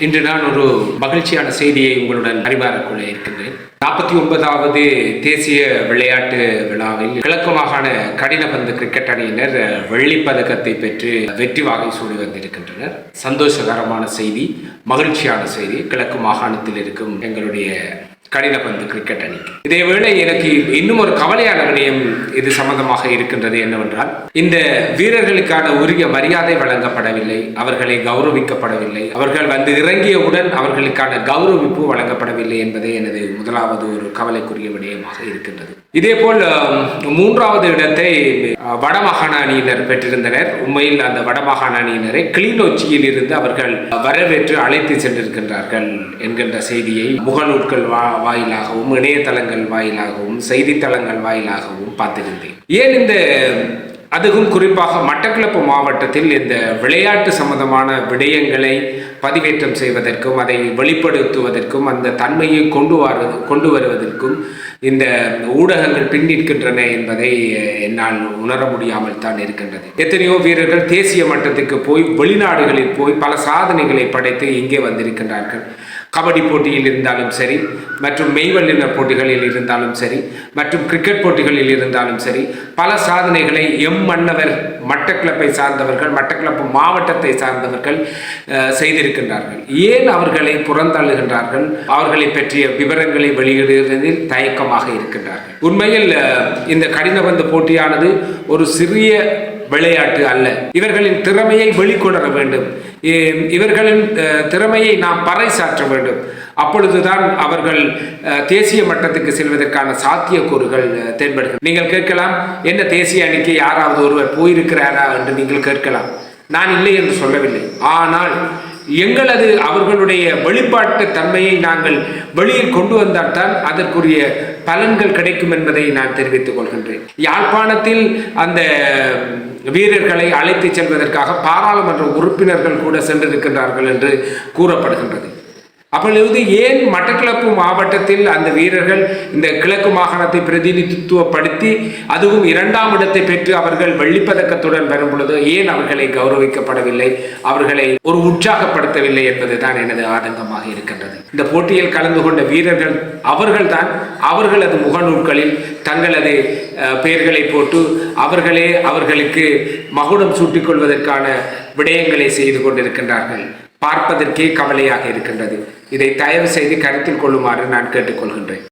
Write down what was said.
இன்று நான் ஒரு மகிழ்ச்சியான செய்தியை உங்களுடன் பரிமாறிக்கொள்ள இருக்கின்றேன். 49வது தேசிய விளையாட்டு விழாவில் கிழக்கு மாகாண கடினபந்து கிரிக்கெட் அணியினர் வெள்ளிப்பதக்கத்தை பெற்று வெற்றி வாகை சூடி வந்திருக்கின்றனர். சந்தோஷகரமான செய்தி, மகிழ்ச்சியான செய்தி கிழக்கு மாகாணத்தில் இருக்கும் எங்களுடைய கடினபந்து கிரிக்கெட் அணி. இதேவேளை எனக்கு இன்னும் ஒரு கவலையான விடயம் இது சம்பந்தமாக இருக்கின்றது என்னவென்றால், இந்த வீரர்களுக்கான உரிய மரியாதை வழங்கப்படவில்லை, அவர்களை கௌரவிக்கப்படவில்லை, அவர்கள் வந்து இறங்கியவுடன் அவர்களுக்கான கௌரவிப்பு வழங்கப்படவில்லை என்பதே எனது முதலாவது ஒரு கவலைக்குரிய விடயமாக இருக்கின்றது. இதேபோல் 3வது இடத்தை வடமாகாண அணியினர் பெற்றிருந்தனர். உண்மையில் அந்த வடமாகாண அணியினரை கிளிநொச்சியில் இருந்து அவர்கள் வரவேற்று அழைத்து சென்றிருக்கின்றார்கள் என்கின்ற செய்தியை முகநூல்கள் வாயிலாகவும் இணையதளங்கள் வாயிலாகவும் செய்தித்தளங்கள் வாயிலாகவும் பார்த்திருந்தேன். ஏன் அதுவும் குறிப்பாக மட்டக்களப்பு மாவட்டத்தில் இந்த விளையாட்டு சம்பந்தமான விடயங்களை பதிவேற்றம் செய்வதற்கும் அதை வெளிப்படுத்துவதற்கும் அந்த தன்மையை கொண்டு வருவதற்கும் இந்த ஊடகங்கள் பின்னிற்கின்றன என்பதை என்னால் உணர முடியாமல் தான் இருக்கின்றது. எத்தனையோ வீரர்கள் தேசிய மட்டத்துக்கு போய் வெளிநாடுகளில் போய் பல சாதனைகளை படைத்து இங்கே வந்திருக்கின்றார்கள். கபடி போட்டியில் இருந்தாலும் சரி, மற்றும் மெய்வல்லின போட்டிகளில் இருந்தாலும் சரி, மற்றும் கிரிக்கெட் போட்டிகளில் இருந்தாலும் சரி, பல சாதனைகளை மன்னவர் மட்டக்களப்பை சார்ந்தவர்கள், மட்டக்களப்பு மாவட்டத்தை சார்ந்தவர்கள் செய்திருக்கின்றார்கள். ஏன் அவர்களை புறந்தள்ளுகின்றார்கள்? அவர்களை பற்றிய விவரங்களை வெளியிடுவதில் தயக்கமாக இருக்கின்றார்கள். உண்மையில் இந்த கடினபந்து போட்டியானது ஒரு சிறிய விளையாட்டு அல்ல. இவர்களின் திறமையை வெளிக்கொணர வேண்டும், இவர்களின் திறமையை நாம் பறைசாற்ற வேண்டும். அப்பொழுதுதான் அவர்கள் தேசிய மட்டத்துக்கு செல்வதற்கான சாத்தியக்கூறுகள் தென்படுகிறது. நீங்கள் கேட்கலாம், என்ன தேசிய அணிக்கு யாராவது ஒருவர் போயிருக்கிறாரா என்று நீங்கள் கேட்கலாம். நான் இல்லை என்று சொல்லவில்லை. ஆனால் எங்களது அவர்களுடைய வெளிப்பாட்டு தன்மையை நாங்கள் வெளியில் கொண்டு வந்தால்தான் அதற்குரிய பலன்கள் கிடைக்கும் என்பதை நான் தெரிவித்துக் கொள்கின்றேன். யாழ்ப்பாணத்தில் அந்த வீரர்களை அழைத்து செல்வதற்காக பாராளுமன்ற உறுப்பினர்கள் கூட சென்றிருக்கின்றார்கள் என்று கூறப்படுகின்றது. அப்பொழுது ஏன் மட்டக்களப்பு மாவட்டத்தில் அந்த வீரர்கள் இந்த கிழக்கு மாகாணத்தை பிரதிநிதித்துவப்படுத்தி அதுவும் 2ஆம் இடத்தை பெற்று அவர்கள் வெள்ளிப்பதக்கத்துடன் வரும் பொழுது ஏன் அவர்களை கௌரவிக்கப்படவில்லை, அவர்களை ஒரு உற்சாகப்படுத்தவில்லை என்பதுதான் எனது ஆதங்கமாக இருக்கின்றது. இந்த போட்டியில் கலந்து கொண்ட வீரர்கள் அவர்கள்தான் அவர்களது முகநூல்களில் தங்களது பெயர்களை போட்டு அவர்களே அவர்களுக்கு மகுடம் சூட்டிக் கொள்வதற்கான விடயங்களை செய்து கொண்டிருக்கின்றார்கள். பார்ப்பதற்கே கவலையாக இருக்கின்றது. இதை தயவு செய்து கருத்தில் கொள்ளுமாறு நான் கேட்டுக்கொள்கின்றேன்.